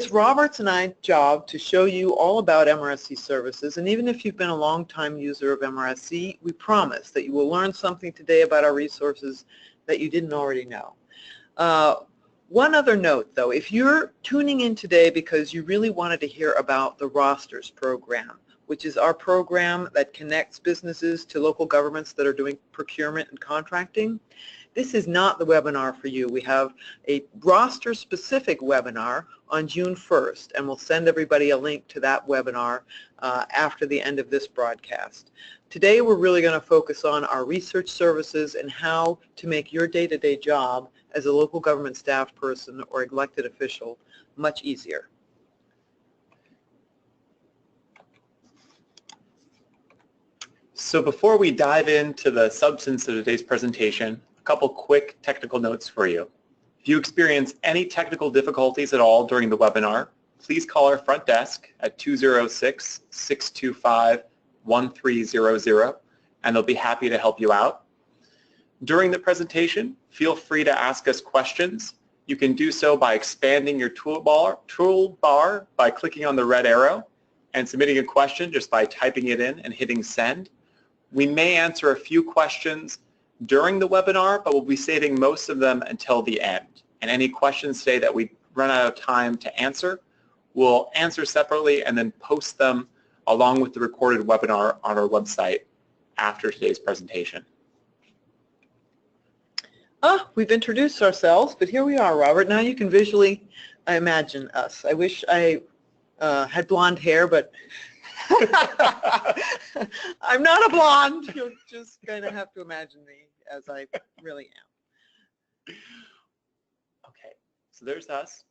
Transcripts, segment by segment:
it's Robert's and I's job to show you all about MRSC services, and even if you've been a long-time user of MRSC, we promise that you will learn something today about our resources that you didn't already know. One other note, though, if you're tuning in today because you really wanted to hear about the Rosters program, which is our program that connects businesses to local governments that are doing procurement and contracting, this is not the webinar for you. We have a roster-specific webinar on June 1st, and we'll send everybody a link to that webinar after the end of this broadcast. Today we're really going to focus on our research services and how to make your day-to-day job as a local government staff person or elected official much easier. So before we dive into the substance of today's presentation, a couple quick technical notes for you. If you experience any technical difficulties at all during the webinar, please call our front desk at 206-625-1300, and they'll be happy to help you out. During the presentation, feel free to ask us questions. You can do so by expanding your toolbar by clicking on the red arrow and submitting a question just by typing it in and hitting send. We may answer a few questions during the webinar, but we'll be saving most of them until the end. And any questions today that we run out of time to answer, we'll answer separately and then post them along with the recorded webinar on our website after today's presentation. We've introduced ourselves, but here we are, Robert. Now you can visually imagine us. I wish I had blonde hair, but I'm not a blonde. You're just going to have to imagine me as I really am. Okay, so there's us.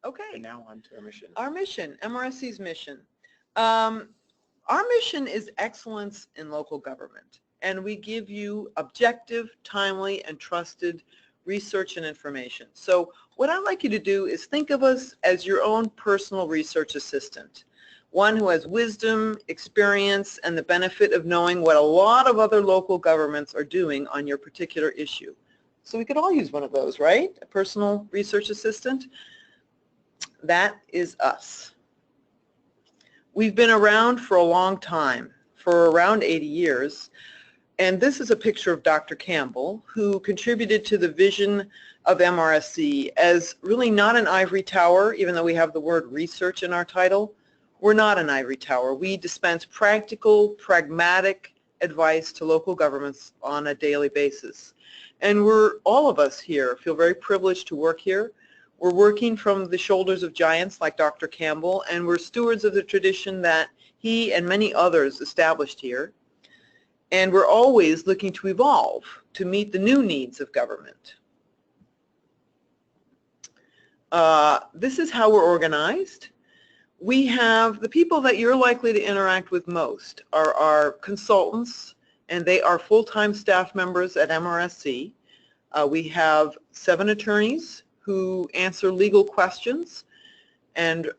Okay. And now on to our mission. Our mission, MRSC's mission. Our mission is excellence in local government, and we give you objective, timely, and trusted research and information. So what I'd like you to do is think of us as your own personal research assistant, one who has wisdom, experience, and the benefit of knowing what a lot of other local governments are doing on your particular issue. So we could all use one of those, right? A personal research assistant. That is us. We've been around for a long time, for around 80 years, and this is a picture of Dr. Campbell, who contributed to the vision of MRSC as really not an ivory tower, even though we have the word research in our title. We're not an ivory tower. We dispense practical, pragmatic advice to local governments on a daily basis. And all of us here feel very privileged to work here. We're working from the shoulders of giants like Dr. Campbell, and we're stewards of the tradition that he and many others established here. And we're always looking to evolve to meet the new needs of government. This is how we're organized. We have the people that you're likely to interact with most are our consultants, and they are full-time staff members at MRSC. We have 7 attorneys who answer legal questions and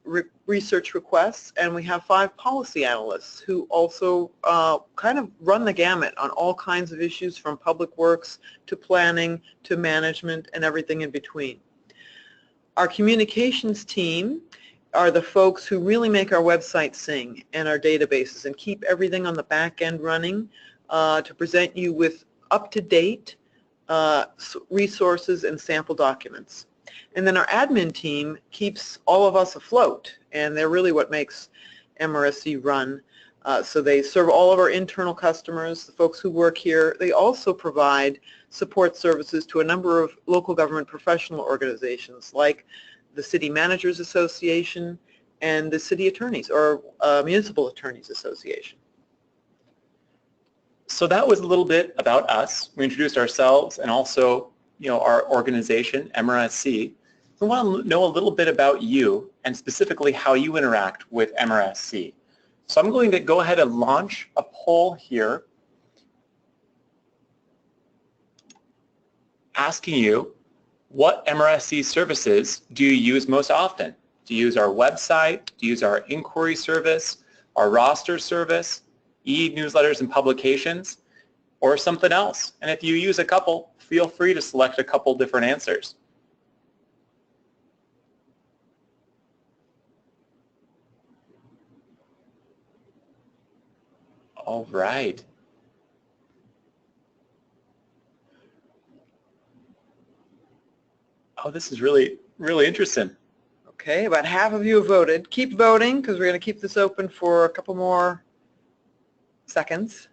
research requests, and we have 5 policy analysts who also kind of run the gamut on all kinds of issues from public works to planning to management and everything in between. Our communications team are the folks who really make our website sing and our databases and keep everything on the back end running to present you with up-to-date resources and sample documents. And then our admin team keeps all of us afloat, and they're really what makes MRSC run. So they serve all of our internal customers, the folks who work here. They also provide support services to a number of local government professional organizations like the City Managers Association and the City Attorneys or Municipal Attorneys Association. So that was a little bit about us. We introduced ourselves and also, our organization, MRSC. We want to know a little bit about you and specifically how you interact with MRSC. So I'm going to go ahead and launch a poll here asking you, what MRSC services do you use most often? Do you use our website? Do you use our inquiry service, our roster service, e-newsletters and publications, or something else? And if you use a couple, feel free to select a couple different answers. All right. Oh, this is really, really interesting. Okay, about half of you have voted. Keep voting because we're going to keep this open for a couple more seconds.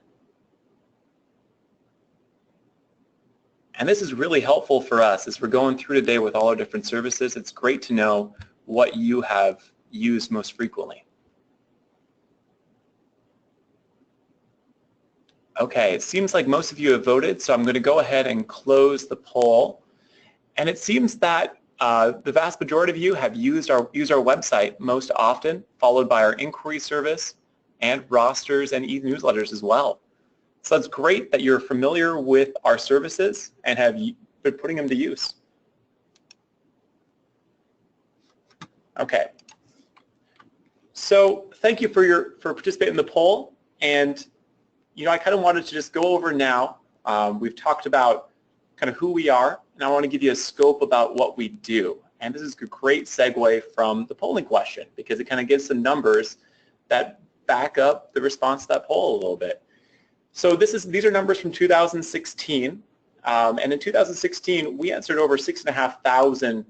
And this is really helpful for us as we're going through today with all our different services. It's great to know what you have used most frequently. Okay, it seems like most of you have voted, so I'm going to go ahead and close the poll. And it seems that the vast majority of you have used our website most often, followed by our inquiry service and rosters and e-newsletters as well. So it's great that you're familiar with our services and have been putting them to use. Okay. So thank you for participating in the poll. And I kind of wanted to just go over now. We've talked about kind of who we are, and I want to give you a scope about what we do. And this is a great segue from the polling question because it kind of gives some numbers that back up the response to that poll a little bit. So these are numbers from 2016, and in 2016 we answered over 6,500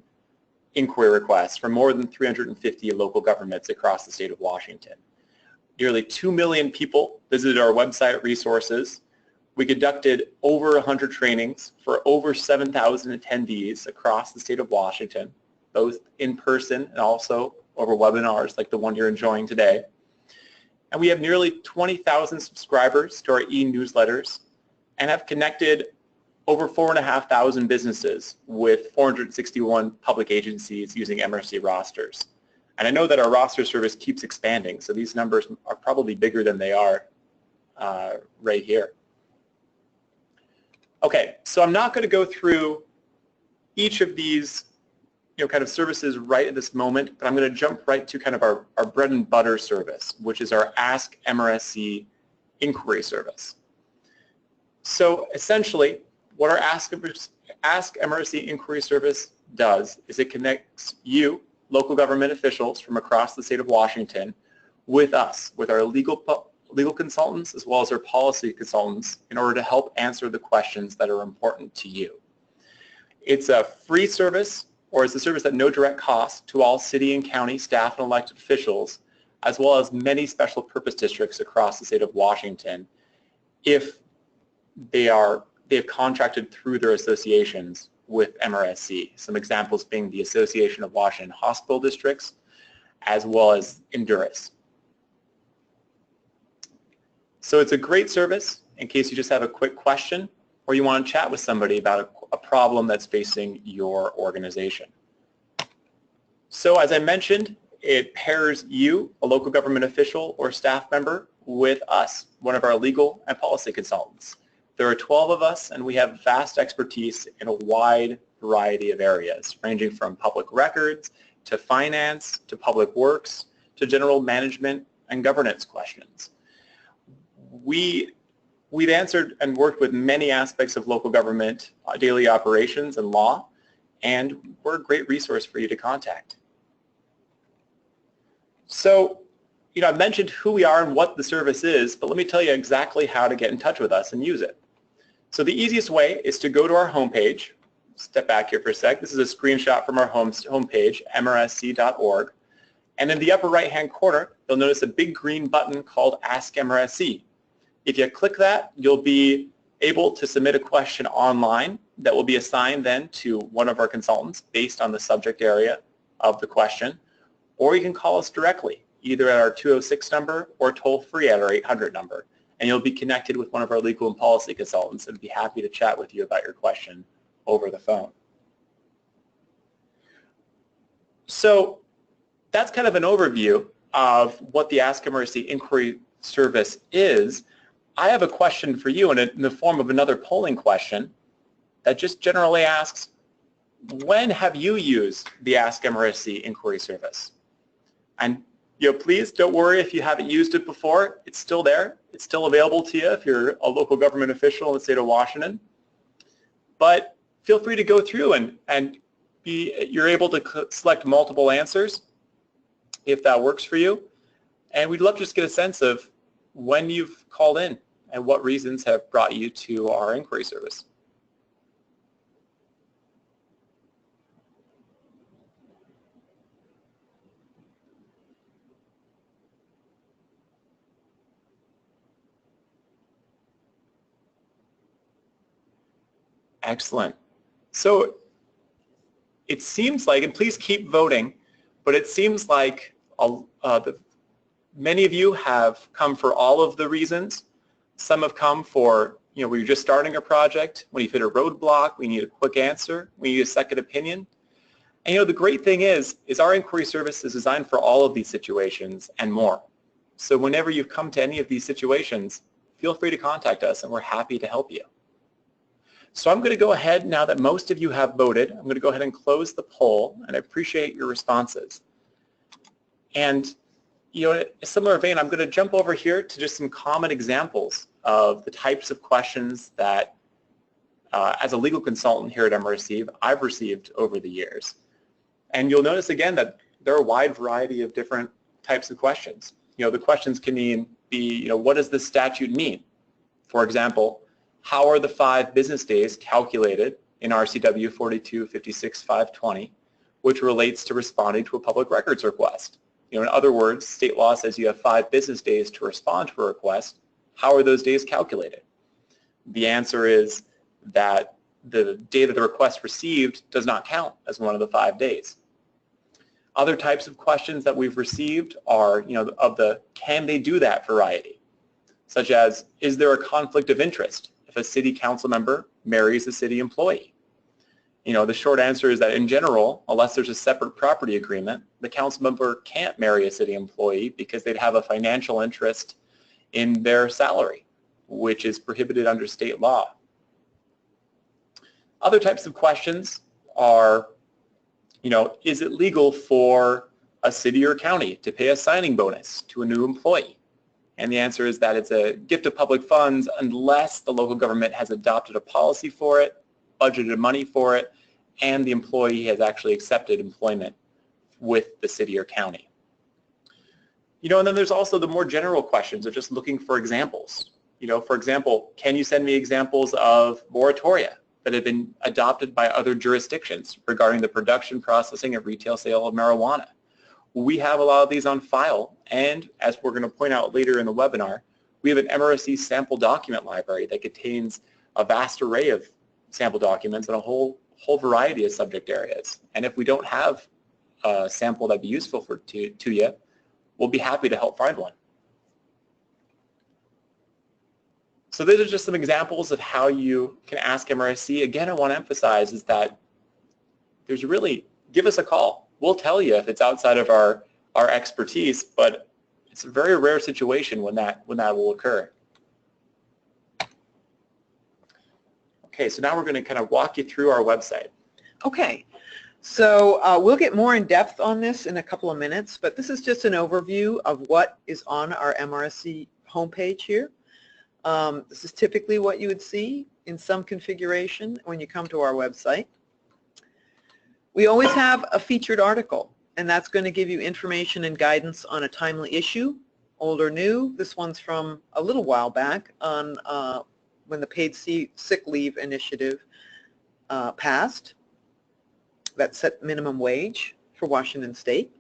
inquiry requests from more than 350 local governments across the state of Washington. Nearly 2 million people visited our website resources. We conducted over 100 trainings for over 7,000 attendees across the state of Washington, both in person and also over webinars like the one you're enjoying today. And we have nearly 20,000 subscribers to our e-newsletters and have connected over 4,500 businesses with 461 public agencies using MRSC rosters. And I know that our roster service keeps expanding, so these numbers are probably bigger than they are right here. Okay, so I'm not going to go through each of these kind of services right at this moment, but I'm going to jump right to kind of our bread and butter service, which is our Ask MRSC inquiry service. So essentially, what our Ask MRSC inquiry service does is it connects you, local government officials from across the state of Washington, with us, with our legal consultants as well as our policy consultants in order to help answer the questions that are important to you. It's a free service, or it's a service at no direct cost to all city and county staff and elected officials, as well as many special purpose districts across the state of Washington if they've contracted through their associations with MRSC. Some examples being the Association of Washington Hospital Districts, as well as Endurus. So it's a great service in case you just have a quick question or you want to chat with somebody about a problem that's facing your organization. So as I mentioned, it pairs you, a local government official or staff member, with us, one of our legal and policy consultants. There are 12 of us, and we have vast expertise in a wide variety of areas, ranging from public records to finance to public works to general management and governance questions. We've answered and worked with many aspects of local government daily operations and law, and we're a great resource for you to contact. So, I've mentioned who we are and what the service is, but let me tell you exactly how to get in touch with us and use it. So the easiest way is to go to our homepage. Step back here for a sec. This is a screenshot from our homepage, mrsc.org. And in the upper right-hand corner, you'll notice a big green button called Ask MRSC. If you click that, you'll be able to submit a question online that will be assigned then to one of our consultants based on the subject area of the question, or you can call us directly, either at our 206 number or toll-free at our 800 number, and you'll be connected with one of our legal and policy consultants and be happy to chat with you about your question over the phone. So that's kind of an overview of what the Ask MRSC inquiry service is. I have a question for you in the form of another polling question that just generally asks, when have you used the Ask MRSC inquiry service? And please don't worry if you haven't used it before. It's still there. It's still available to you if you're a local government official in the state of Washington. But feel free to go through and you're able to select multiple answers if that works for you. And we'd love to just get a sense of when you've called in and what reasons have brought you to our inquiry service. Excellent. So it seems like, and please keep voting, but it seems like many of you have come for all of the reasons. Some have come for, where you're just starting a project, when you've hit a roadblock, we need a quick answer, we need a second opinion. And the great thing is our inquiry service is designed for all of these situations and more. So whenever you've come to any of these situations, feel free to contact us and we're happy to help you. So I'm going to go ahead, now that most of you have voted, I'm going to go ahead and close the poll, and I appreciate your responses. And in a similar vein, I'm going to jump over here to just some common examples of the types of questions that, as a legal consultant here at MRSC, I've received over the years. And you'll notice again that there are a wide variety of different types of questions. The questions can be, what does this statute mean? For example, how are the 5 business days calculated in RCW 4256-520, which relates to responding to a public records request? In other words, state law says you have 5 business days to respond to a request. How are those days calculated? The answer is that the day that the request received does not count as one of the 5 days. Other types of questions that we've received are, of the can they do that variety, such as, is there a conflict of interest if a city council member marries a city employee? The short answer is that in general, unless there's a separate property agreement, the council member can't marry a city employee because they'd have a financial interest in their salary, which is prohibited under state law. Other types of questions are, is it legal for a city or county to pay a signing bonus to a new employee? And the answer is that it's a gift of public funds unless the local government has adopted a policy for it, budgeted money for it, and the employee has actually accepted employment with the city or county. And then there's also the more general questions of just looking for examples. For example, can you send me examples of moratoria that have been adopted by other jurisdictions regarding the production, processing, and retail sale of marijuana? We have a lot of these on file, and as we're going to point out later in the webinar, we have an MRSC sample document library that contains a vast array of sample documents in a whole variety of subject areas. And if we don't have a sample that'd be useful to you, we'll be happy to help find one. So these are just some examples of how you can ask MRSC. Again, I want to emphasize is that there's really, give us a call. We'll tell you if it's outside of our expertise, but it's a very rare situation when that will occur. Okay, so now we're going to kind of walk you through our website. Okay, so we'll get more in depth on this in a couple of minutes, but this is just an overview of what is on our MRSC homepage here. This is typically what you would see in some configuration when you come to our website. We always have a featured article, and that's going to give you information and guidance on a timely issue, old or new. This one's from a little while back on when the paid sick leave initiative passed that set minimum wage for Washington State.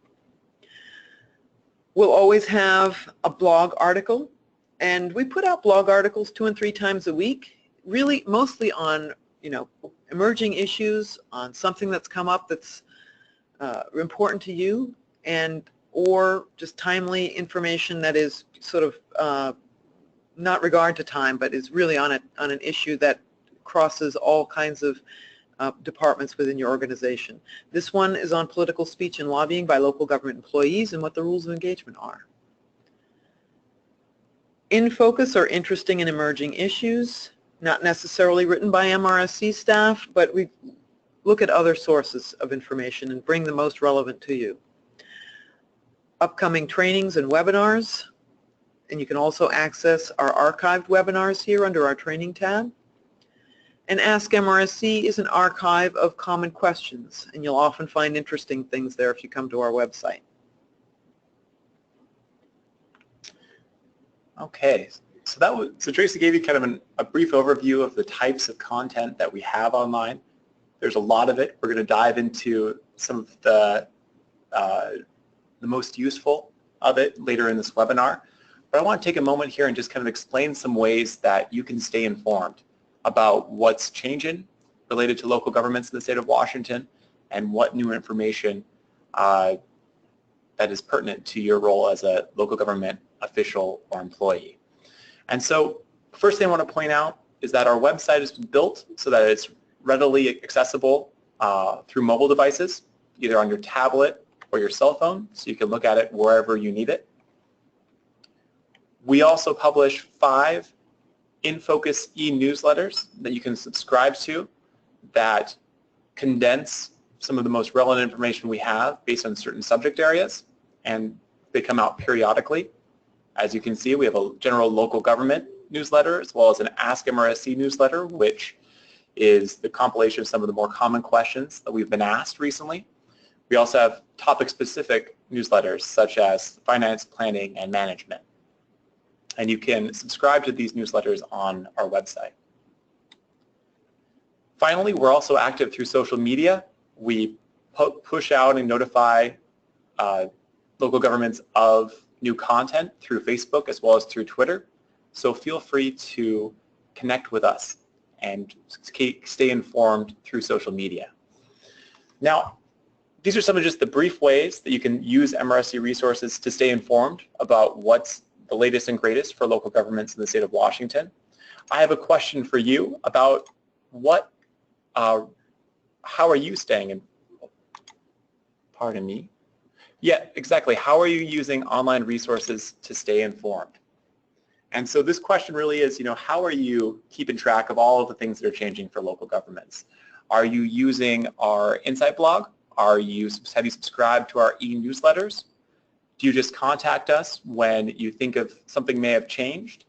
We'll always have a blog article, and we put out blog articles 2 and 3 times a week, really mostly on emerging issues, on something that's come up that's important to you, or just timely information that is sort of not regard to time, but is really on an issue that crosses all kinds of departments within your organization. This one is on political speech and lobbying by local government employees and what the rules of engagement are. In focus are interesting and emerging issues, not necessarily written by MRSC staff, but we look at other sources of information and bring the most relevant to you. Upcoming trainings and webinars, and you can also access our archived webinars here under our training tab. And Ask MRSC is an archive of common questions, and you'll often find interesting things there if you come to our website. Okay, so Tracy gave you kind of a brief overview of the types of content that we have online. There's a lot of it. We're going to dive into some of the most useful of it later in this webinar. But I want to take a moment here and just kind of explain some ways that you can stay informed about what's changing related to local governments in the state of Washington and what new information that is pertinent to your role as a local government official or employee. And so first thing I want to point out is that our website is built so that it's readily accessible through mobile devices, either on your tablet or your cell phone, so you can look at it wherever you need it. We also publish 5 in-focus e-newsletters that you can subscribe to that condense some of the most relevant information we have based on certain subject areas, and they come out periodically. As you can see, we have a general local government newsletter as well as an Ask MRSC newsletter, which is the compilation of some of the more common questions that we've been asked recently. We also have topic-specific newsletters such as finance, planning, and management. And you can subscribe to these newsletters on our website. Finally, we're also active through social media. We push out and notify local governments of new content through Facebook as well as through Twitter. So feel free to connect with us and stay informed through social media. Now, these are some of just the brief ways that you can use MRSC resources to stay informed about what's the latest and greatest for local governments in the state of Washington. I have a question for you about how are you staying in, pardon me? Yeah, exactly. How are you using online resources to stay informed? And so this question really is, how are you keeping track of all of the things that are changing for local governments? Are you using our Insight blog? Have you subscribed to our e-newsletters? Do you just contact us when you think of something may have changed?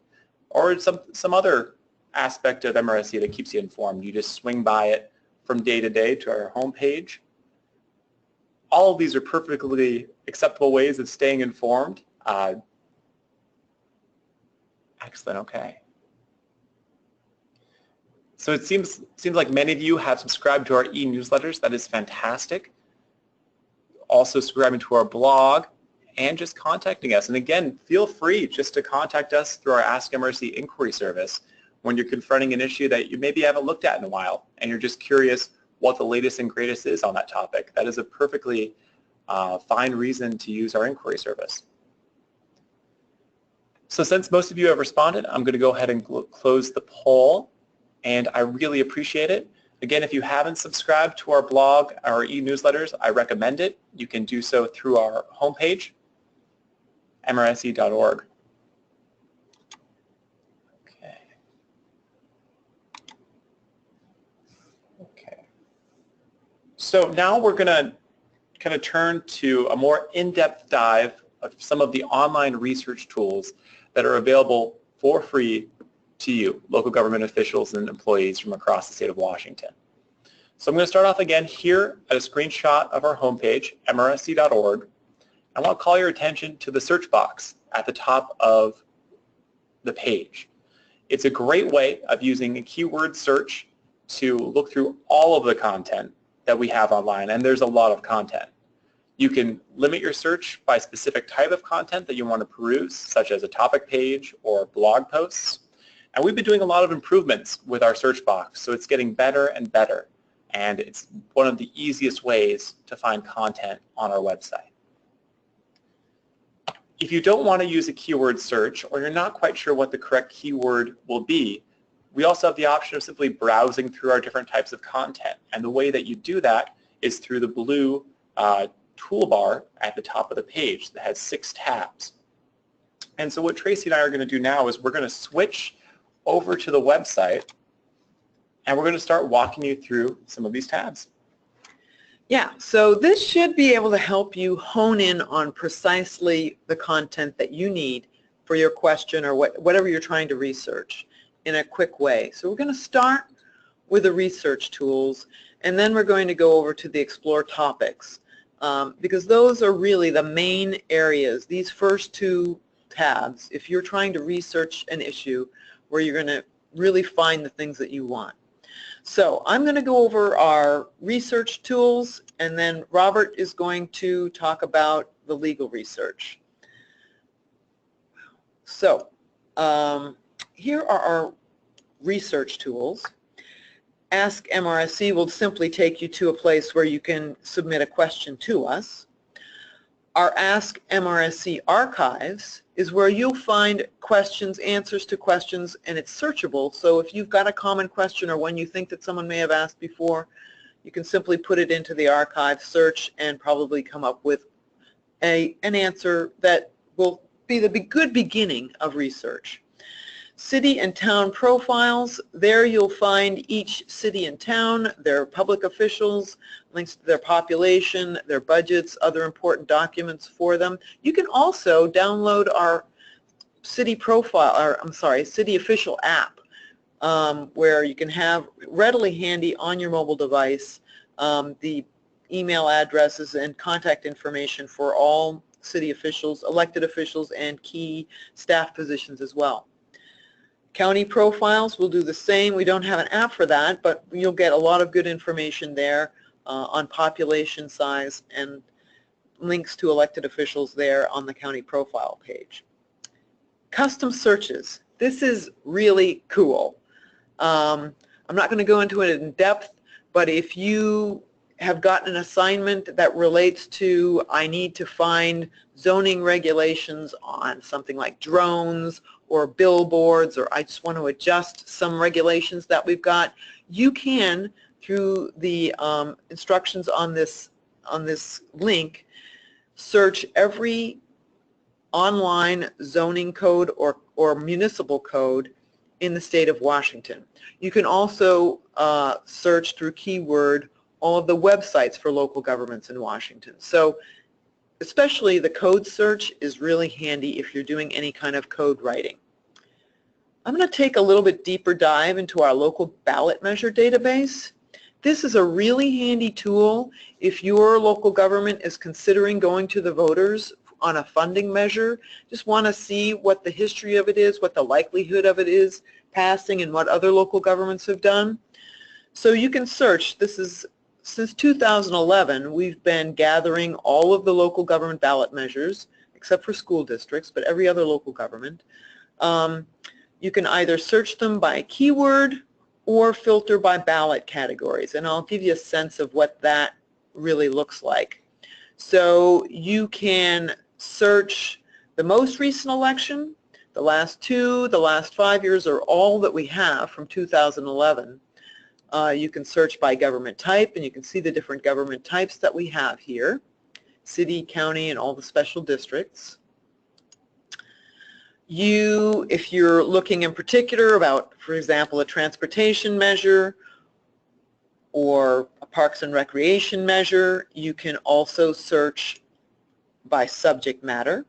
Or some other aspect of MRSC that keeps you informed? You just swing by it from day to day to our homepage. All of these are perfectly acceptable ways of staying informed. Excellent, okay. So it seems like many of you have subscribed to our e-newsletters. That is fantastic. Also subscribing to our blog and just contacting us. And again, feel free just to contact us through our Ask MRSC inquiry service when you're confronting an issue that you maybe haven't looked at in a while and you're just curious what the latest and greatest is on that topic. That is a perfectly fine reason to use our inquiry service. So since most of you have responded, I'm going to go ahead and close the poll, and I really appreciate it. Again, if you haven't subscribed to our blog, our e-newsletters, I recommend it. You can do so through our homepage, mrsc.org. Okay. So now we're going to kind of turn to a more in-depth dive of some of the online research tools that are available for free to you, local government officials and employees from across the state of Washington. So I'm going to start off again here at a screenshot of our homepage, mrsc.org. I want to call your attention to the search box at the top of the page. It's a great way of using a keyword search to look through all of the content that we have online, and there's a lot of content. You can limit your search by specific type of content that you want to peruse, such as a topic page or blog posts. And we've been doing a lot of improvements with our search box, so it's getting better and better. And it's one of the easiest ways to find content on our website. If you don't want to use a keyword search, or you're not quite sure what the correct keyword will be, we also have the option of simply browsing through our different types of content. And the way that you do that is through the blue toolbar at the top of the page that has 6 tabs. And so what Tracy and I are going to do now is we're going to switch over to the website, and we're going to start walking you through some of these tabs. Yeah, so this should be able to help you hone in on precisely the content that you need for your question or whatever you're trying to research in a quick way. So we're going to start with the research tools, and then we're going to go over to the explore topics, because those are really the main areas. These first two tabs if you're trying to research an issue where you're going to really find the things that you want. So I'm going to go over our research tools, and then Robert is going to talk about the legal research. So here are our research tools. Ask MRSC will simply take you to a place where you can submit a question to us. Our Ask MRSC archives is where you'll find questions, answers to questions, and it's searchable. So if you've got a common question or one you think that someone may have asked before, you can simply put it into the archive, search, and probably come up with an answer that will be the good beginning of research. City and town profiles, there you'll find each city and town, their public officials, links to their population, their budgets, other important documents for them. You can also download our city profile, or I'm sorry, city official app, where you can have readily handy on your mobile device the email addresses and contact information for all city officials, elected officials, and key staff positions as well. County profiles will do the same. We don't have an app for that, but you'll get a lot of good information there on population size and links to elected officials there on the county profile page. Custom searches. This is really cool. I'm not going to go into it in depth, but if you have gotten an assignment that relates to, I need to find zoning regulations on something like drones or billboards, or I just want to adjust some regulations that we've got, you can, through the instructions on this link, search every online zoning code or municipal code in the state of Washington. You can also search through keyword all of the websites for local governments in Washington. So especially the code search is really handy if you're doing any kind of code writing. I'm going to take a little bit deeper dive into our local ballot measure database. This is a really handy tool if your local government is considering going to the voters on a funding measure, just want to see what the history of it is, what the likelihood of it is passing, and what other local governments have done. So you can search. This is since 2011, we've been gathering all of the local government ballot measures, except for school districts, but every other local government. You can either search them by keyword or filter by ballot categories, and I'll give you a sense of what that really looks like. So you can search the most recent election, the last 2, the last 5 years are all that we have from 2011. You can search by government type, and you can see the different government types that we have here, city, county, and all the special districts. If you're looking in particular about, for example, a transportation measure or a parks and recreation measure, you can also search by subject matter.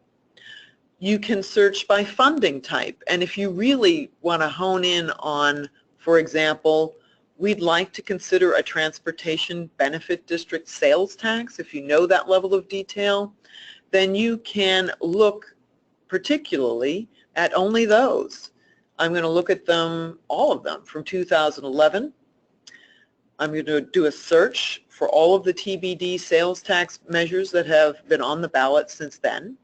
You can search by funding type, and if you really want to hone in on, for example, we'd like to consider a transportation benefit district sales tax, if you know that level of detail, then you can look particularly at only those. I'm going to look at them, all of them, from 2011. I'm going to do a search for all of the TBD sales tax measures that have been on the ballot since then.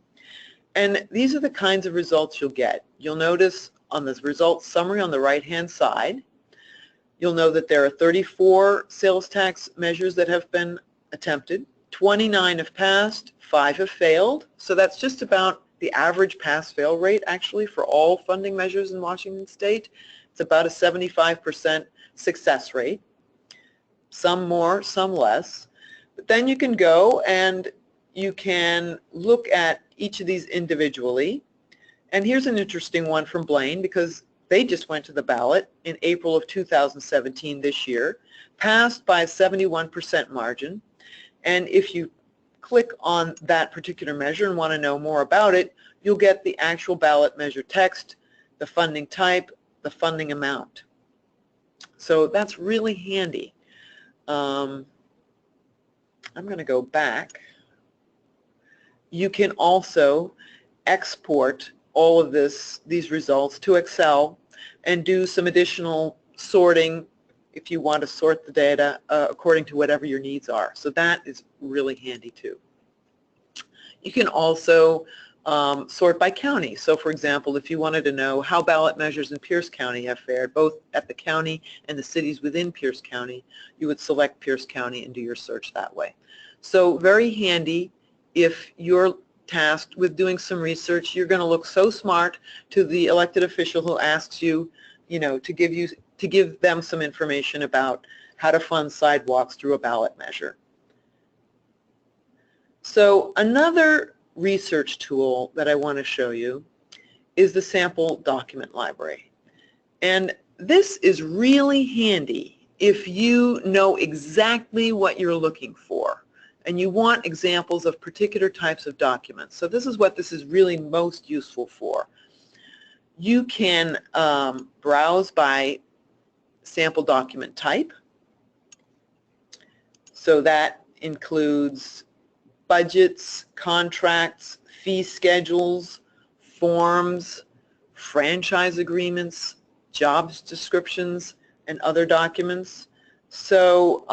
And these are the kinds of results you'll get. You'll notice on this results summary on the right-hand side, you'll know that there are 34 sales tax measures that have been attempted. 29 have passed, 5 have failed. So that's just about the average pass-fail rate, actually, for all funding measures in Washington State. It's about a 75% success rate. Some more, some less. But then you can go and you can look at each of these individually. And here's an interesting one from Blaine, because they just went to the ballot in April of 2017 this year, passed by a 71% margin. And if you click on that particular measure and want to know more about it, you'll get the actual ballot measure text, the funding type, the funding amount. So that's really handy. I'm going to go back. You can also export all of these results to Excel and do some additional sorting if you want to sort the data according to whatever your needs are. So that is really handy too. You can also sort by county. So for example, if you wanted to know how ballot measures in Pierce County have fared, both at the county and the cities within Pierce County, you would select Pierce County and do your search that way. So very handy if you're tasked with doing some research. You're going to look so smart to the elected official who asks you, to give them some information about how to fund sidewalks through a ballot measure. So another research tool that I want to show you is the sample document library. And this is really handy if you know exactly what you're looking for and you want examples of particular types of documents. So this is what this is really most useful for. You can browse by sample document type. So that includes budgets, contracts, fee schedules, forms, franchise agreements, jobs descriptions, and other documents. So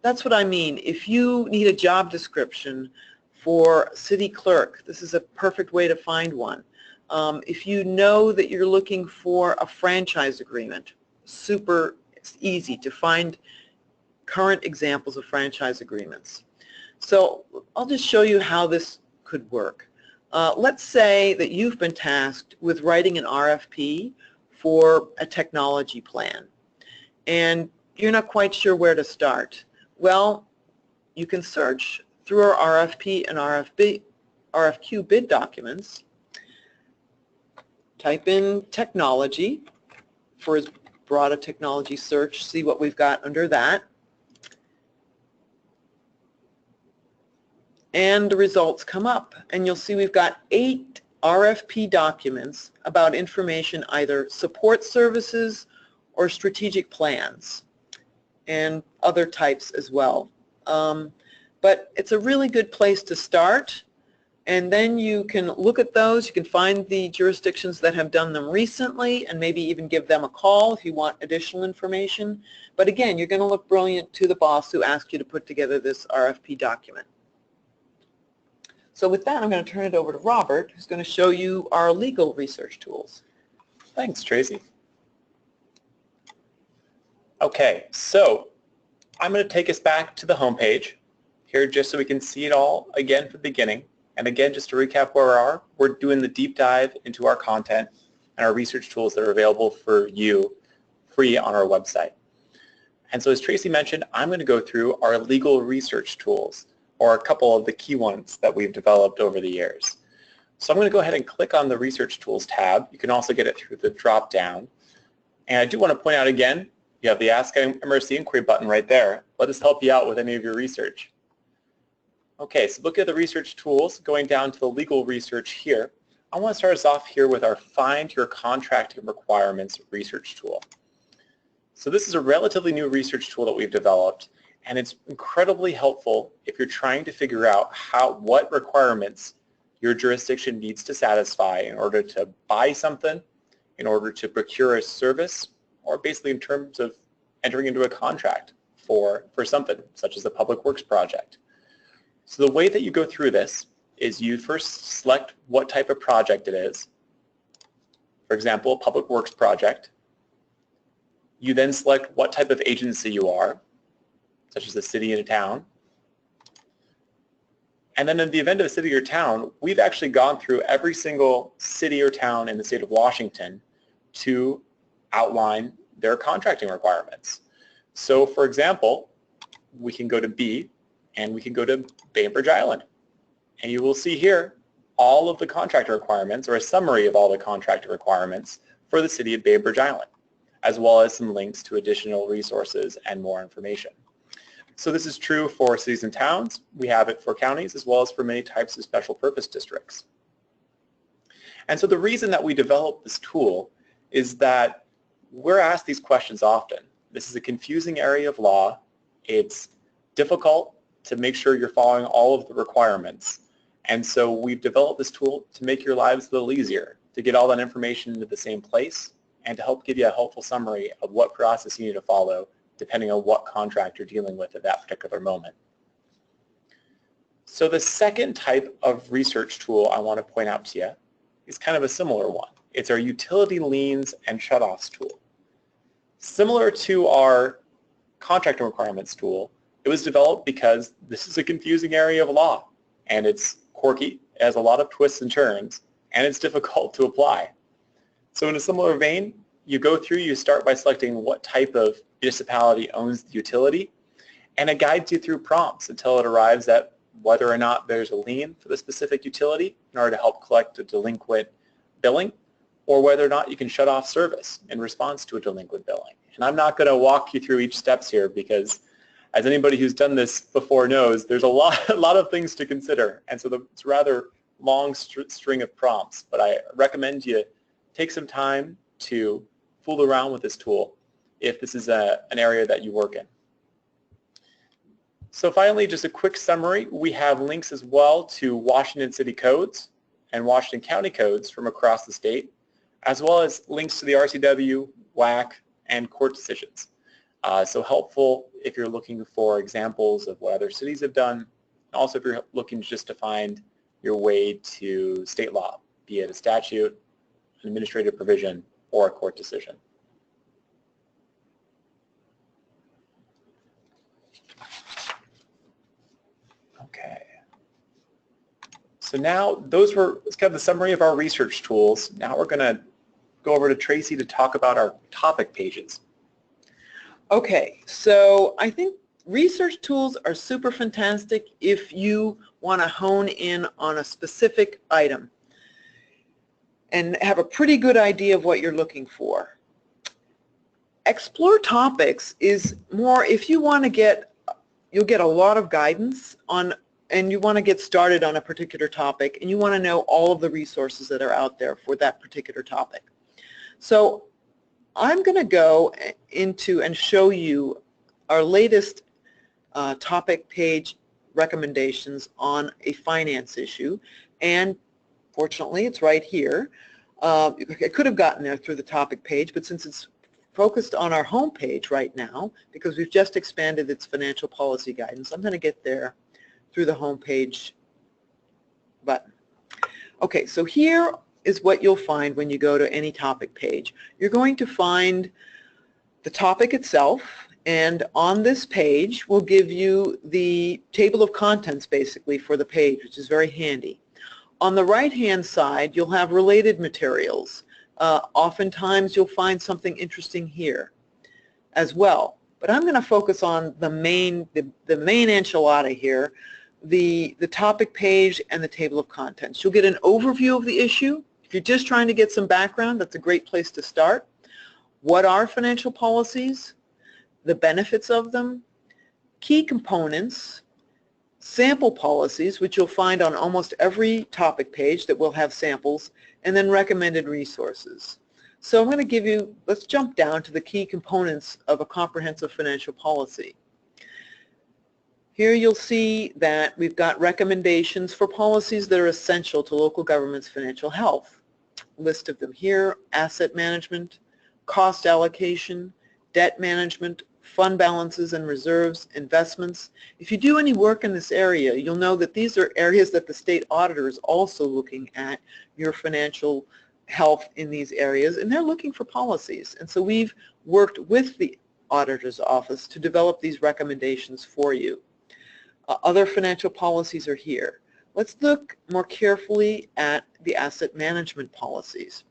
that's what I mean. If you need a job description for city clerk, this is a perfect way to find one. If you know that you're looking for a franchise agreement, super easy to find current examples of franchise agreements. So I'll just show you how this could work. Let's say that you've been tasked with writing an RFP for a technology plan, and you're not quite sure where to start. Well, you can search through our RFP and RFQ bid documents, type in technology for as broad a technology search, see what we've got under that, and the results come up, and you'll see we've got 8 RFP documents about information, either support services or strategic plans, and other types as well. But it's a really good place to start, and then you can look at those. You can find the jurisdictions that have done them recently and maybe even give them a call if you want additional information. But again, you're going to look brilliant to the boss who asked you to put together this RFP document. So with that, I'm going to turn it over to Robert, who's going to show you our legal research tools. Thanks, Tracy. Okay, so I'm going to take us back to the home page here just so we can see it all again from the beginning. And again, just to recap where we are, we're doing the deep dive into our content and our research tools that are available for you free on our website. And so as Tracy mentioned, I'm going to go through our legal research tools, or a couple of the key ones that we've developed over the years. So I'm going to go ahead and click on the Research Tools tab. You can also get it through the drop-down. And I do want to point out again, you have the Ask MRSC Inquiry button right there. Let us help you out with any of your research. Okay, so look at the research tools, going down to the legal research here. I want to start us off here with our Find Your Contracting Requirements research tool. So this is a relatively new research tool that we've developed, and it's incredibly helpful if you're trying to figure out what requirements your jurisdiction needs to satisfy in order to buy something, in order to procure a service, or basically in terms of entering into a contract for something, such as a public works project. So the way that you go through this is you first select what type of project it is. For example, a public works project. You then select what type of agency you are, such as a city and a town. And then in the event of a city or town, we've actually gone through every single city or town in the state of Washington to outline their contracting requirements. So for example, we can go to B and we can go to Bainbridge Island. And you will see here all of the contractor requirements, or a summary of all the contractor requirements for the city of Bainbridge Island, as well as some links to additional resources and more information. So this is true for cities and towns. We have it for counties as well as for many types of special purpose districts. And so the reason that we developed this tool is that we're asked these questions often. This is a confusing area of law. It's difficult to make sure you're following all of the requirements. And so we've developed this tool to make your lives a little easier, to get all that information into the same place, and to help give you a helpful summary of what process you need to follow depending on what contract you're dealing with at that particular moment. So the second type of research tool I want to point out to you is kind of a similar one. It's our utility liens and shutoffs tool. Similar to our contract requirements tool, it was developed because this is a confusing area of law, and it's quirky, it has a lot of twists and turns, and it's difficult to apply. So in a similar vein, you go through, you start by selecting what type of municipality owns the utility, and it guides you through prompts until it arrives at whether or not there's a lien for the specific utility in order to help collect a delinquent billing, or whether or not you can shut off service in response to a delinquent billing. And I'm not going to walk you through each steps here because, as anybody who's done this before knows, there's a lot of things to consider, and so it's a rather long string of prompts. But I recommend you take some time to fool around with this tool if this is an area that you work in. So finally, just a quick summary. We have links as well to Washington City codes and Washington County codes from across the state, as well as links to the RCW, WAC, and court decisions. So helpful if you're looking for examples of what other cities have done, and also if you're looking just to find your way to state law, be it a statute, an administrative provision, or a court decision. Okay. So now it's kind of the summary of our research tools. Now we're going to go over to Tracy to talk about our topic pages. Okay, so I think research tools are super fantastic if you want to hone in on a specific item and have a pretty good idea of what you're looking for. Explore topics is more if you want to you'll get a lot of guidance on, and you want to get started on a particular topic, and you want to know all of the resources that are out there for that particular topic. So I'm going to go into and show you our latest topic page recommendations on a finance issue, and fortunately it's right here. I could have gotten there through the topic page, but since it's focused on our home page right now, because we've just expanded its financial policy guidance, I'm going to get there through the home page button. Okay, so here is what you'll find when you go to any topic page. You're going to find the topic itself, and on this page will give you the table of contents basically for the page, which is very handy. On the right-hand side, you'll have related materials. Oftentimes you'll find something interesting here as well. But I'm going to focus on the main enchilada here, the topic page and the table of contents. You'll get an overview of the issue. If you're just trying to get some background, that's a great place to start. What are financial policies? The benefits of them, key components, sample policies, which you'll find on almost every topic page that will have samples, and then recommended resources. So I'm going to give you, let's jump down to the key components of a comprehensive financial policy. Here you'll see that we've got recommendations for policies that are essential to local government's financial health. List of them here: asset management, cost allocation, debt management, fund balances and reserves, investments. If you do any work in this area, you'll know that these are areas that the state auditor is also looking at your financial health in these areas, and they're looking for policies. And so we've worked with the auditor's office to develop these recommendations for you. Other financial policies are here. Let's look more carefully at the asset management policies.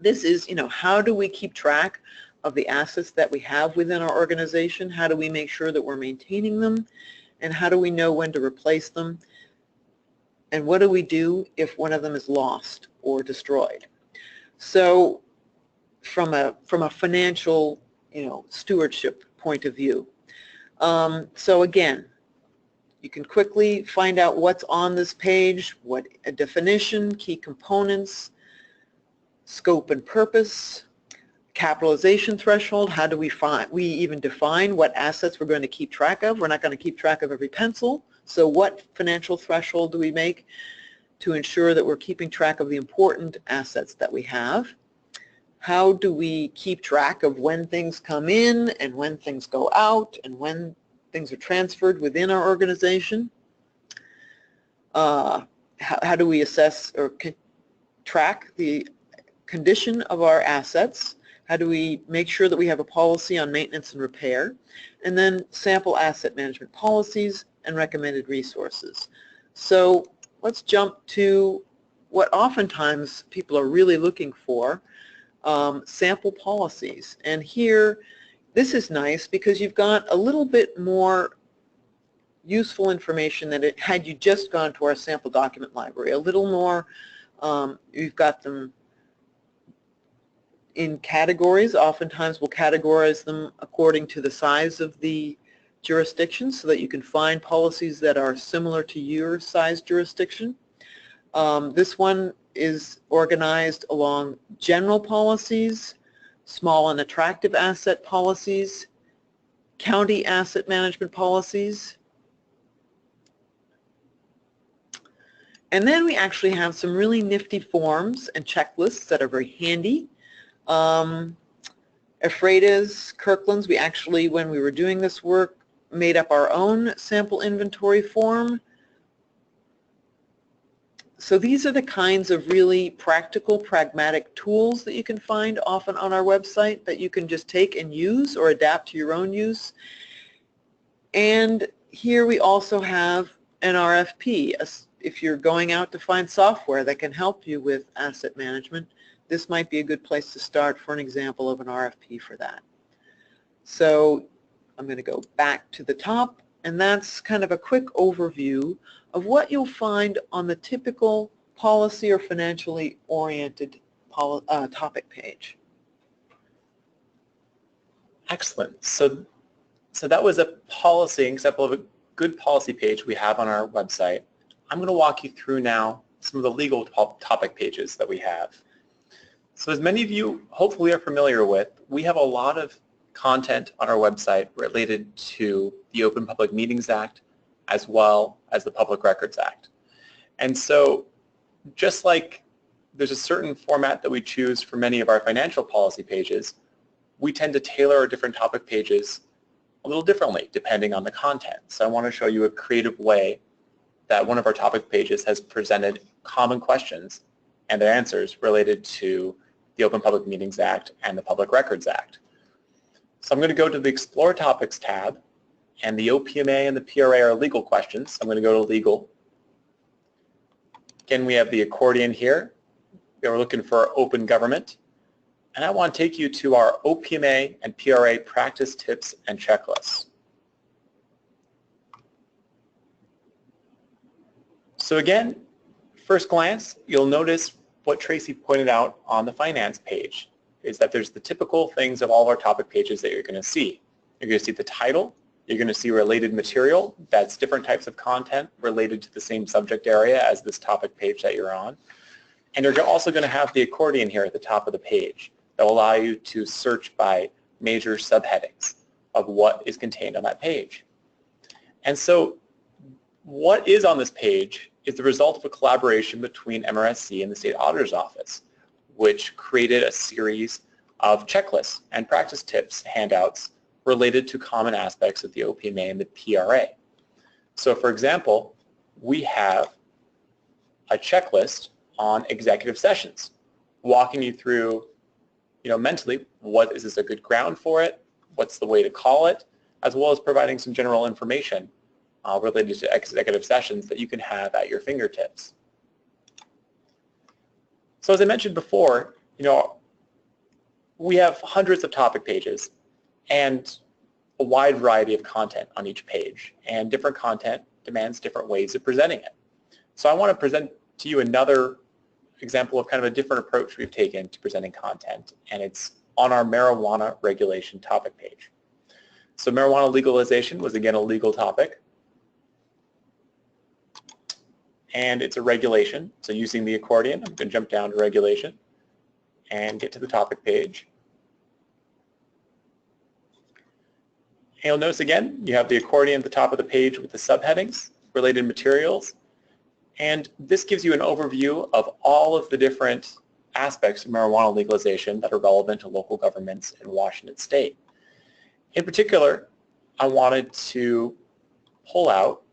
This is, how do we keep track of the assets that we have within our organization? How do we make sure that we're maintaining them? And how do we know when to replace them? And what do we do if one of them is lost or destroyed? So from a financial, stewardship point of view. So again, you can quickly find out what's on this page, what a definition, key components, scope and purpose, capitalization threshold. How do we even define what assets we're going to keep track of? We're not going to keep track of every pencil, So what financial threshold do we make to ensure that we're keeping track of the important assets that we have? How do we keep track of when things come in and when things go out and when things are transferred within our organization? How do we assess or track the condition of our assets? How do we make sure that we have a policy on maintenance and repair? And then sample asset management policies and recommended resources. So let's jump to what oftentimes people are really looking for, sample policies. And here, this is nice because you've got a little bit more useful information than it had you just gone to our sample document library. A little more, you've got them in categories. Oftentimes we'll categorize them according to the size of the jurisdiction so that you can find policies that are similar to your size jurisdiction. This one is organized along general policies, small and attractive asset policies, county asset management policies, and then we actually have some really nifty forms and checklists that are very handy. Ephrata's, Kirkland's, we actually, when we were doing this work, made up our own sample inventory form. So these are the kinds of really practical, pragmatic tools that you can find often on our website that you can just take and use or adapt to your own use. And here we also have an RFP. If you're going out to find software that can help you with asset management, this might be a good place to start for an example of an RFP for that. So I'm going to go back to the top, and that's kind of a quick overview of what you'll find on the typical policy or financially oriented topic page. Excellent. So that was a policy example of a good policy page we have on our website. I'm going to walk you through now some of the legal topic pages that we have. So as many of you hopefully are familiar with, we have a lot of content on our website related to the Open Public Meetings Act as well as the Public Records Act. And so just like there's a certain format that we choose for many of our financial policy pages, we tend to tailor our different topic pages a little differently depending on the content. So I want to show you a creative way that one of our topic pages has presented common questions and their answers related to the Open Public Meetings Act and the Public Records Act. So I'm going to go to the Explore Topics tab, and the OPMA and the PRA are legal questions. I'm going to go to Legal. Again, we have the accordion here. We're looking for open government. And I want to take you to our OPMA and PRA practice tips and checklists. So again, first glance, you'll notice what Tracy pointed out on the finance page is that there's the typical things of all of our topic pages that you're going to see. You're going to see the title. You're going to see related material. That's different types of content related to the same subject area as this topic page that you're on. And you're also going to have the accordion here at the top of the page that will allow you to search by major subheadings of what is contained on that page. And so what is on this page is the result of a collaboration between MRSC and the State Auditor's Office, which created a series of checklists and practice tips handouts related to common aspects of the OPMA and the PRA. So for example, we have a checklist on executive sessions, walking you through, mentally, what is this a good ground for it, what's the way to call it, as well as providing some general information related to executive sessions that you can have at your fingertips. So as I mentioned before, we have hundreds of topic pages and a wide variety of content on each page, and different content demands different ways of presenting it. So I want to present to you another example of kind of a different approach we've taken to presenting content, and it's on our marijuana regulation topic page. So marijuana legalization was again a legal topic, and it's a regulation. So using the accordion, I'm going to jump down to regulation and get to the topic page. And you'll notice again, you have the accordion at the top of the page with the subheadings related materials. And this gives you an overview of all of the different aspects of marijuana legalization that are relevant to local governments in Washington State. In particular, I wanted to pull out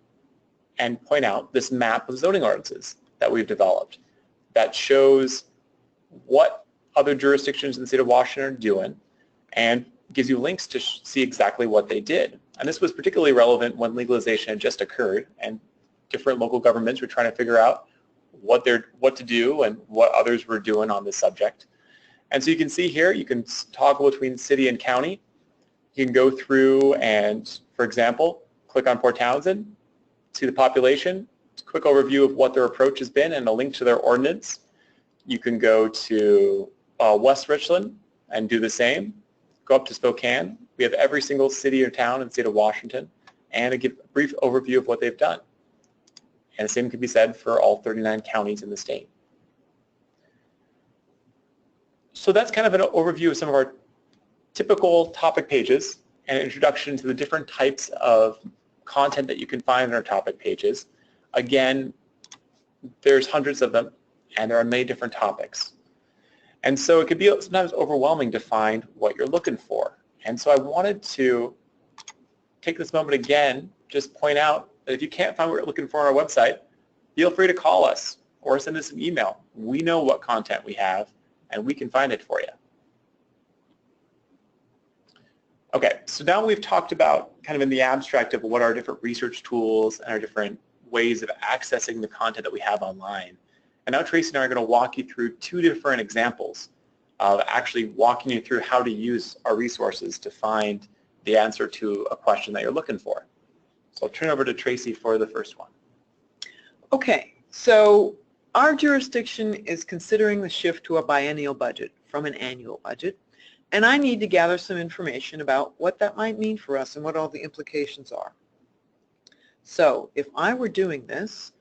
and point out this map of zoning ordinances that we've developed that shows what other jurisdictions in the state of Washington are doing and gives you links to see exactly what they did. And this was particularly relevant when legalization had just occurred and different local governments were trying to figure out what to do and what others were doing on this subject. And so you can see here, you can toggle between city and county. You can go through and, for example, click on Port Townsend, see the population, quick overview of what their approach has been and a link to their ordinance. You can go to West Richland and do the same. Go up to Spokane. We have every single city or town in the state of Washington and a brief overview of what they've done. And the same can be said for all 39 counties in the state. So that's kind of an overview of some of our typical topic pages and an introduction to the different types of content that you can find in our topic pages. Again, there's hundreds of them and there are many different topics. And so it could be sometimes overwhelming to find what you're looking for. And so I wanted to take this moment again, just point out that if you can't find what you're looking for on our website, feel free to call us or send us an email. We know what content we have and we can find it for you. Okay, so now we've talked about kind of in the abstract of what are different research tools and our different ways of accessing the content that we have online. And now Tracy and I are going to walk you through two different examples of actually walking you through how to use our resources to find the answer to a question that you're looking for. So I'll turn over to Tracy for the first one. Okay, so our jurisdiction is considering the shift to a biennial budget from an annual budget, and I need to gather some information about what that might mean for us and what all the implications are. So if I were doing this,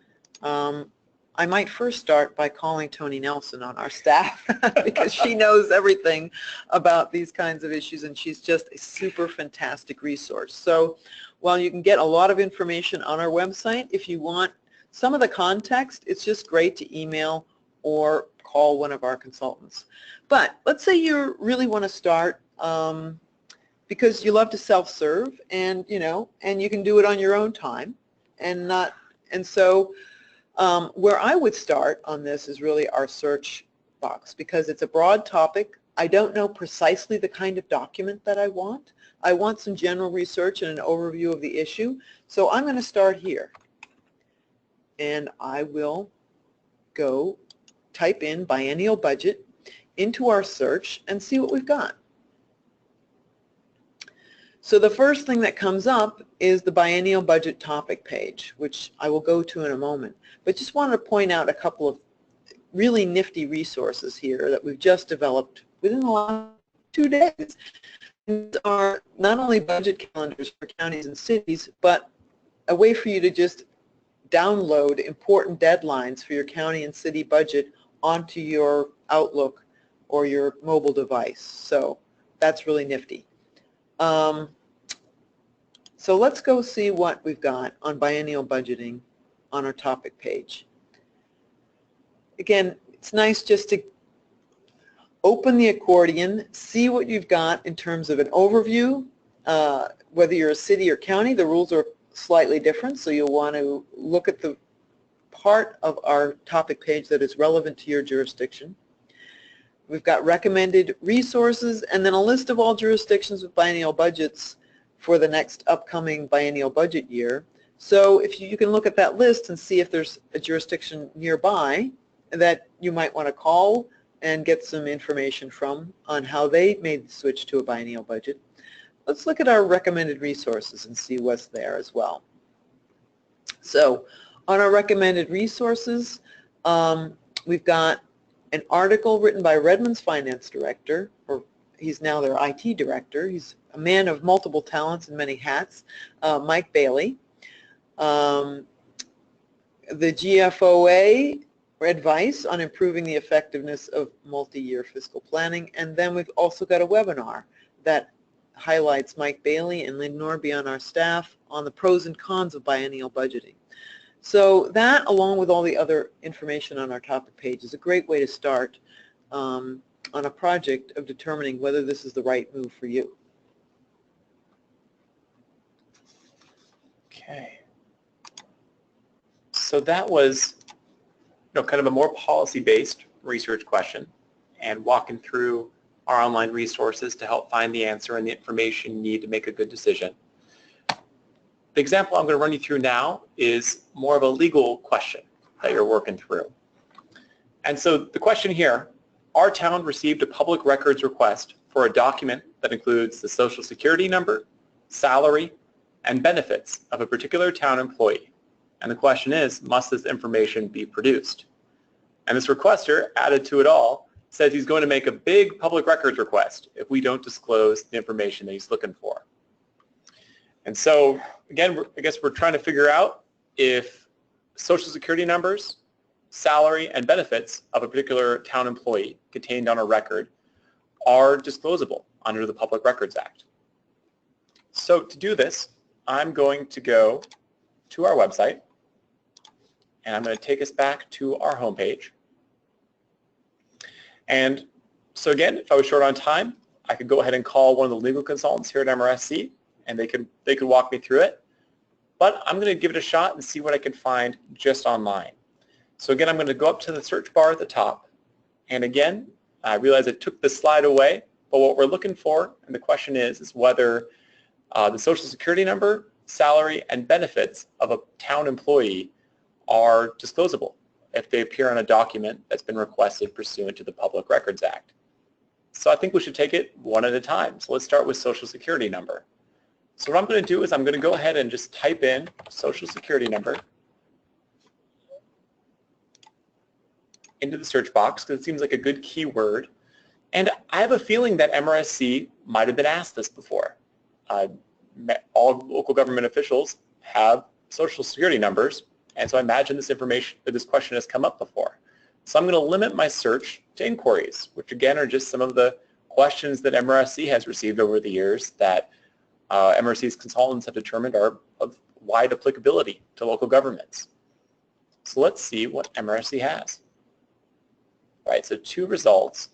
I might first start by calling Toni Nelson on our staff because she knows everything about these kinds of issues and she's just a super fantastic resource. So while you can get a lot of information on our website, if you want some of the context, it's just great to email or call one of our consultants. But let's say you really want to start because you love to self-serve and you can do it on your own time where I would start on this is really our search box because it's a broad topic. I don't know precisely the kind of document that I want. I want some general research and an overview of the issue. So I'm going to start here. And I will go type in biennial budget into our search and see what we've got. So the first thing that comes up is the biennial budget topic page, which I will go to in a moment. But just wanted to point out a couple of really nifty resources here that we've just developed within the last 2 days. These are not only budget calendars for counties and cities, but a way for you to just download important deadlines for your county and city budget onto your Outlook or your mobile device. So that's really nifty. So let's go see what we've got on biennial budgeting on our topic page. Again, it's nice just to open the accordion, see what you've got in terms of an overview. Whether you're a city or county, the rules are slightly different, so you'll want to look at the part of our topic page that is relevant to your jurisdiction. We've got recommended resources and then a list of all jurisdictions with biennial budgets for the next upcoming biennial budget year. So if you can look at that list and see if there's a jurisdiction nearby that you might want to call and get some information from on how they made the switch to a biennial budget. Let's look at our recommended resources and see what's there as well. So on our recommended resources, we've got an article written by Redmond's finance director, or he's now their IT director. He's a man of multiple talents and many hats, Mike Bailey. The GFOA advice on improving the effectiveness of multi-year fiscal planning, and then we've also got a webinar that highlights Mike Bailey and Lynn Norby on our staff on the pros and cons of biennial budgeting. So that, along with all the other information on our topic page, is a great way to start on a project of determining whether this is the right move for you. Okay. So that was kind of a more policy-based research question, and walking through our online resources to help find the answer and the information you need to make a good decision. The example I'm going to run you through now is more of a legal question that you're working through. And so the question here, our town received a public records request for a document that includes the social security number, salary, and benefits of a particular town employee. And the question is, must this information be produced? And this requester, added to it all, says he's going to make a big public records request if we don't disclose the information that he's looking for. And so, again, I guess we're trying to figure out if social security numbers, salary, and benefits of a particular town employee contained on a record are disclosable under the Public Records Act. So to do this, I'm going to go to our website, and I'm going to take us back to our homepage. And so again, if I was short on time, I could go ahead and call one of the legal consultants here at MRSC, and they could walk me through it. But I'm going to give it a shot and see what I can find just online. So again, I'm going to go up to the search bar at the top. And again, I realize I took the slide away, but what we're looking for, and the question is whether the social security number, salary, and benefits of a town employee are disclosable if they appear on a document that's been requested pursuant to the Public Records Act. So I think we should take it one at a time. So let's start with social security number. So what I'm going to do is I'm going to go ahead and just type in social security number into the search box because it seems like a good keyword. And I have a feeling that MRSC might have been asked this before. All local government officials have social security numbers, and so I imagine this question has come up before. So I'm going to limit my search to inquiries, which again are just some of the questions that MRSC has received over the years that MRSC's consultants have determined are of wide applicability to local governments. So let's see what MRSC has. All right, so 2 results.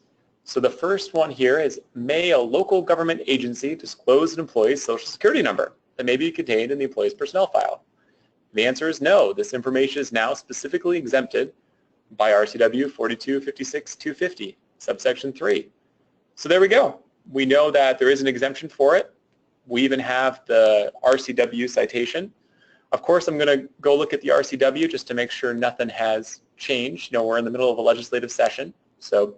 So the first one here is, may a local government agency disclose an employee's social security number that may be contained in the employee's personnel file? The answer is no. This information is now specifically exempted by RCW 4256-250, subsection 3. So there we go. We know that there is an exemption for it. We even have the RCW citation. Of course, I'm going to go look at the RCW just to make sure nothing has changed. We're in the middle of a legislative session, so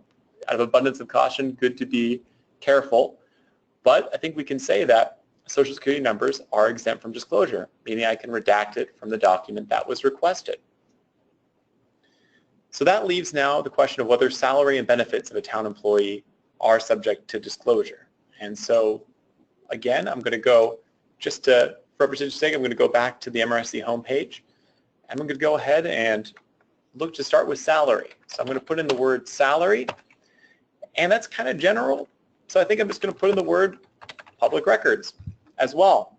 out of abundance of caution, good to be careful. But I think we can say that social security numbers are exempt from disclosure, meaning I can redact it from the document that was requested. So that leaves now the question of whether salary and benefits of a town employee are subject to disclosure. And so again, I'm going to go, just to, for representation's sake, I'm going to go back to the MRSC homepage, and I'm going to go ahead and look to start with salary. So I'm going to put in the word salary, and that's kind of general. So I think I'm just going to put in the word public records as well,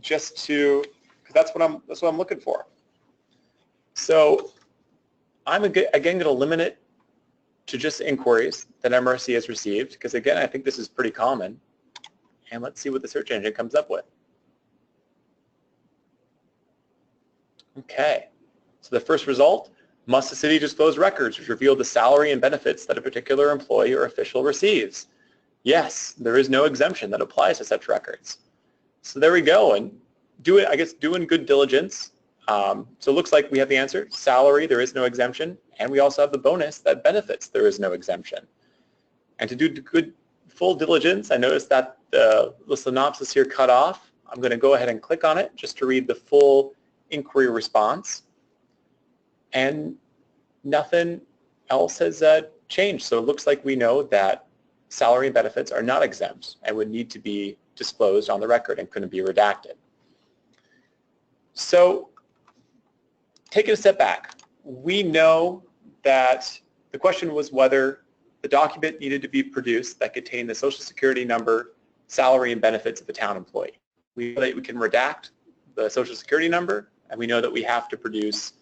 just to, because that's what I'm looking for. So I'm again going to limit it to just inquiries that MRSC has received, because again, I think this is pretty common. And let's see what the search engine comes up with. Okay, so the first result, must the city disclose records which reveal the salary and benefits that a particular employee or official receives? Yes, there is no exemption that applies to such records. So there we go, and doing good diligence. So it looks like we have the answer. Salary, there is no exemption, and we also have the bonus that benefits, there is no exemption. And to do good full diligence, I noticed that the synopsis here cut off. I'm going to go ahead and click on it just to read the full inquiry response. And nothing else has changed. So it looks like we know that salary and benefits are not exempt and would need to be disclosed on the record and couldn't be redacted. So taking a step back, we know that the question was whether the document needed to be produced that contained the social security number, salary, and benefits of the town employee. We know that we can redact the Social Security number, and we know that we have to produce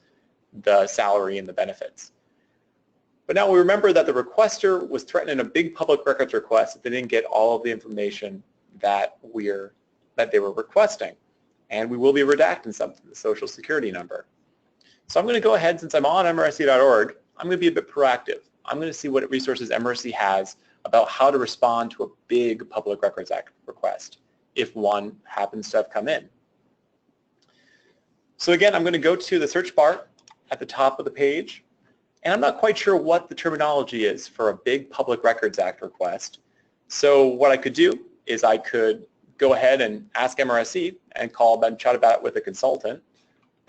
the salary and the benefits. But now we remember that the requester was threatening a big public records request if they didn't get all of the information that they were requesting. And we will be redacting something, the Social Security number. So I'm going to go ahead, since I'm on MRSC.org, I'm going to be a bit proactive. I'm going to see what resources MRSC has about how to respond to a big Public Records Act request, if one happens to have come in. So again, I'm going to go to the search bar at the top of the page, and I'm not quite sure what the terminology is for a big Public Records Act request. So what I could do is I could go ahead and ask MRSC and call and chat about it with a consultant,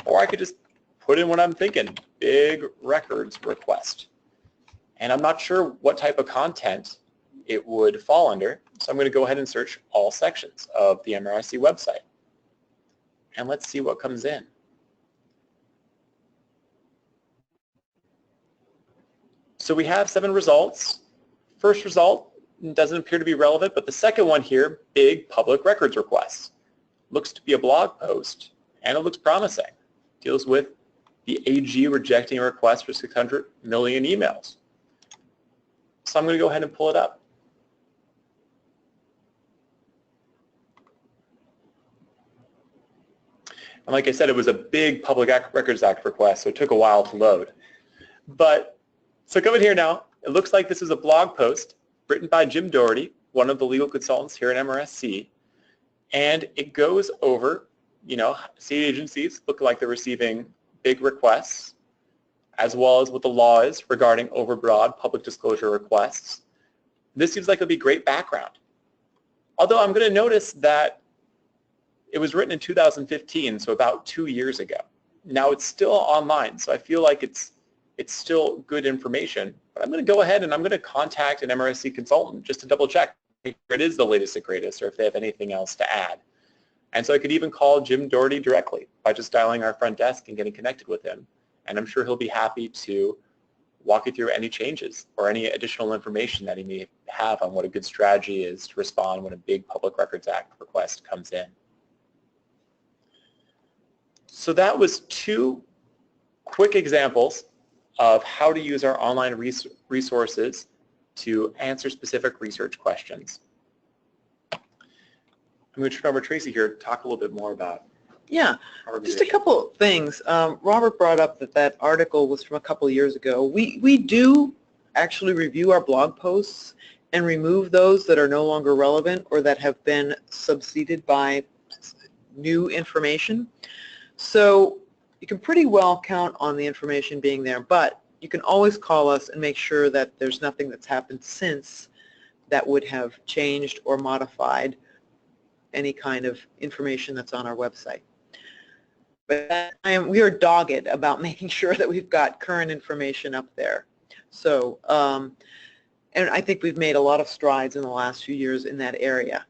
or I could just put in what I'm thinking, big records request. And I'm not sure what type of content it would fall under, so I'm going to go ahead and search all sections of the MRSC website. And let's see what comes in. So we have 7 results. First result doesn't appear to be relevant, but the second one here, big public records requests, looks to be a blog post, and it looks promising. Deals with the AG rejecting a request for 600 million emails. So I'm going to go ahead and pull it up. And like I said, it was a big Public Records Act request, so it took a while to load. But so come in here now. It looks like this is a blog post written by Jim Doherty, one of the legal consultants here at MRSC, and it goes over, state agencies look like they're receiving big requests, as well as what the law is regarding overbroad public disclosure requests. This seems like it would be great background. Although I'm going to notice that it was written in 2015, so about 2 years ago. Now it's still online, so I feel like it's still good information. But I'm going to go ahead and I'm going to contact an MRSC consultant just to double check if it is the latest and greatest or if they have anything else to add. And so I could even call Jim Doherty directly by just dialing our front desk and getting connected with him. And I'm sure he'll be happy to walk you through any changes or any additional information that he may have on what a good strategy is to respond when a big Public Records Act request comes in. So that was 2 quick examples of how to use our online resources to answer specific research questions. I'm going to turn over to Tracy here to talk a little bit more about. Yeah, just a couple of things. Robert brought up that article was from a couple of years ago. We do actually review our blog posts and remove those that are no longer relevant or that have been subseded by new information. So you can pretty well count on the information being there, but you can always call us and make sure that there's nothing that's happened since that would have changed or modified any kind of information that's on our website. But we are dogged about making sure that we've got current information up there. So, and I think we've made a lot of strides in the last few years in that area.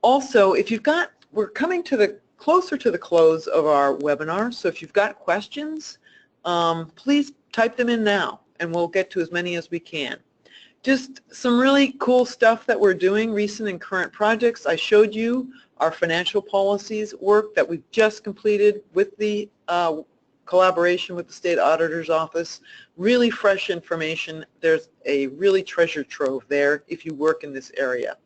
Also, if you've got, we're coming to closer to the close of our webinar, so if you've got questions, please type them in now, and we'll get to as many as we can. Just some really cool stuff that we're doing, recent and current projects. I showed you our financial policies work that we've just completed with the collaboration with the State Auditor's Office. Really fresh information. There's a really treasure trove there if you work in this area.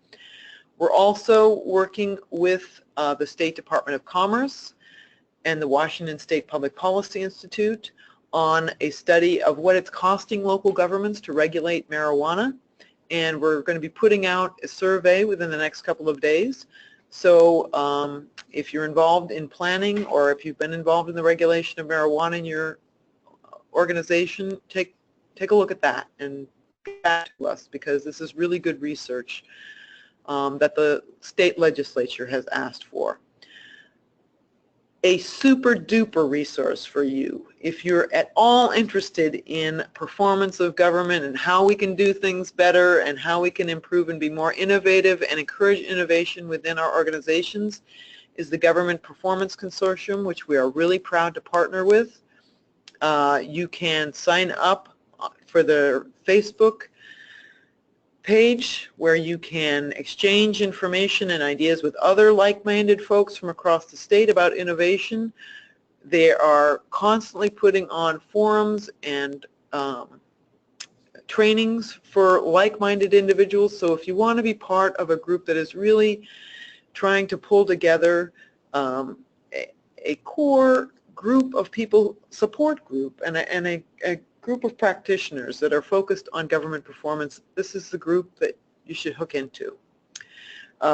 We're also working with the State Department of Commerce and the Washington State Public Policy Institute on a study of what it's costing local governments to regulate marijuana, and we're going to be putting out a survey within the next couple of days. So if you're involved in planning or if you've been involved in the regulation of marijuana in your organization, take a look at that and get back to us, because this is really good research that the state legislature has asked for. A super duper resource for you if you're at all interested in performance of government and how we can do things better and how we can improve and be more innovative and encourage innovation within our organizations, is the Government Performance Consortium, which we are really proud to partner with. You can sign up for the Facebook page where you can exchange information and ideas with other like-minded folks from across the state about innovation. They are constantly putting on forums and trainings for like-minded individuals. So if you want to be part of a group that is really trying to pull together a core group of people, support group, and a group of practitioners that are focused on government performance, this is the group that you should hook into.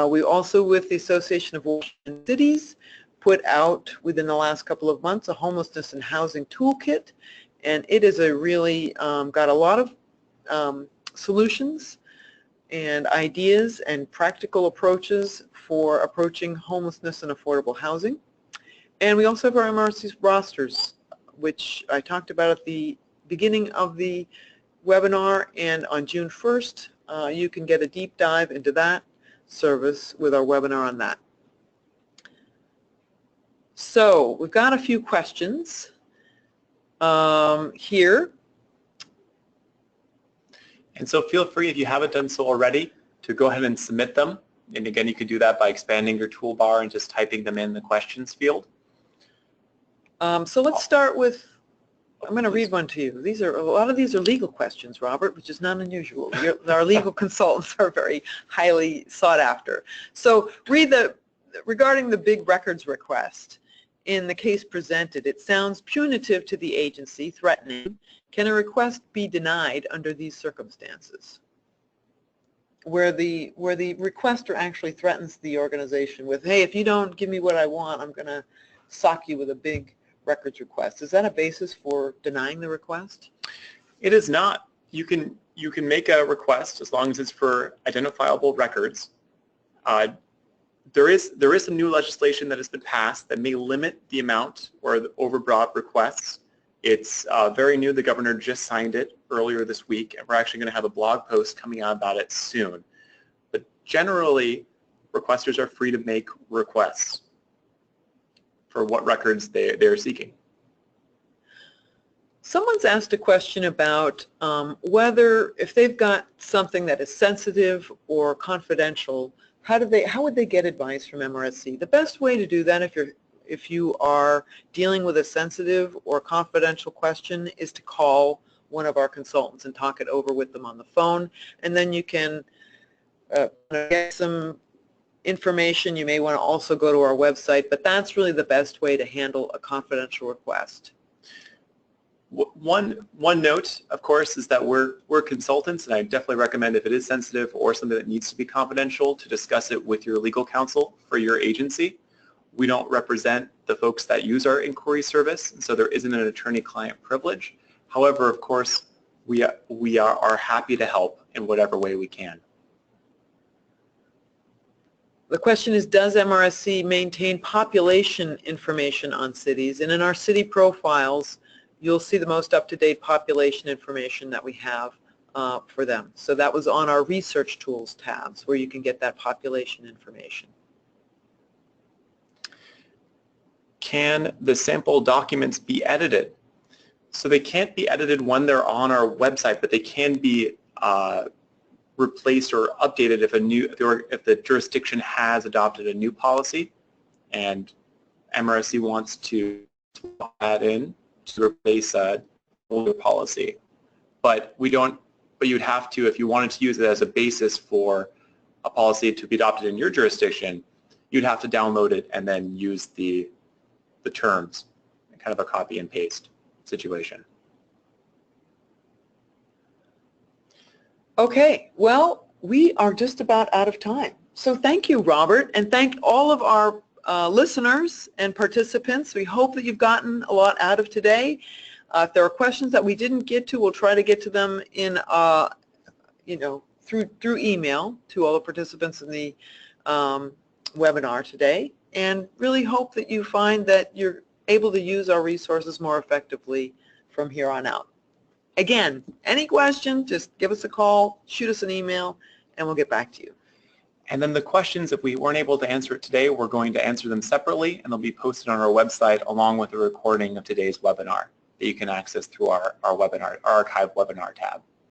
We also, with the Association of Washington Cities, put out within the last couple of months a homelessness and housing toolkit, and it is a really got a lot of solutions and ideas and practical approaches for approaching homelessness and affordable housing. And we also have our MRSC rosters, which I talked about at the beginning of the webinar, and on June 1st you can get a deep dive into that service with our webinar on that. So we've got a few questions here. And so feel free, if you haven't done so already, to go ahead and submit them. And again, you can do that by expanding your toolbar and just typing them in the questions field. So let's start with, I'm going to read one to you. These are, a lot of these are legal questions, Robert, which is not unusual. Our legal consultants are very highly sought after. So regarding the big records request, in the case presented, it sounds punitive to the agency, threatening. Can a request be denied under these circumstances? Where the requester actually threatens the organization with, hey, if you don't give me what I want, I'm going to sock you with a big records request. Is that a basis for denying the request? It is not. You can make a request as long as it's for identifiable records. There is some new legislation that has been passed that may limit the amount or the overbroad requests. It's very new. The governor just signed it earlier this week, and we're actually going to have a blog post coming out about it soon. But generally, requesters are free to make requests for what records they're seeking. Someone's asked a question about whether, if they've got something that is sensitive or confidential, how would they get advice from MRSC? The best way to do that, if you are dealing with a sensitive or confidential question, is to call one of our consultants and talk it over with them on the phone, and then you can get some information. You may want to also go to our website, but that's really the best way to handle a confidential request. One note, of course, is that we're consultants, and I definitely recommend, if it is sensitive or something that needs to be confidential, to discuss it with your legal counsel for your agency. We don't represent the folks that use our inquiry service, and so there isn't an attorney-client privilege. However, of course, we are happy to help in whatever way we can. The question is, does MRSC maintain population information on cities? And in our city profiles, you'll see the most up-to-date population information that we have for them. So that was on our research tools tabs, where you can get that population information. Can the sample documents be edited? So they can't be edited when they're on our website, but they can be replaced or updated if the jurisdiction has adopted a new policy and MRSC wants to add in to replace an older policy. But you'd have to, if you wanted to use it as a basis for a policy to be adopted in your jurisdiction, you'd have to download it and then use the terms, kind of a copy and paste situation. Okay, well, we are just about out of time. So thank you, Robert, and thank all of our listeners and participants. We hope that you've gotten a lot out of today. If there are questions that we didn't get to, we'll try to get to them in, through email to all the participants in the webinar today, and really hope that you find that you're able to use our resources more effectively from here on out. Again, any question, just give us a call, shoot us an email, and we'll get back to you. And then the questions, if we weren't able to answer it today, we're going to answer them separately, and they'll be posted on our website along with a recording of today's webinar that you can access through our archive webinar tab.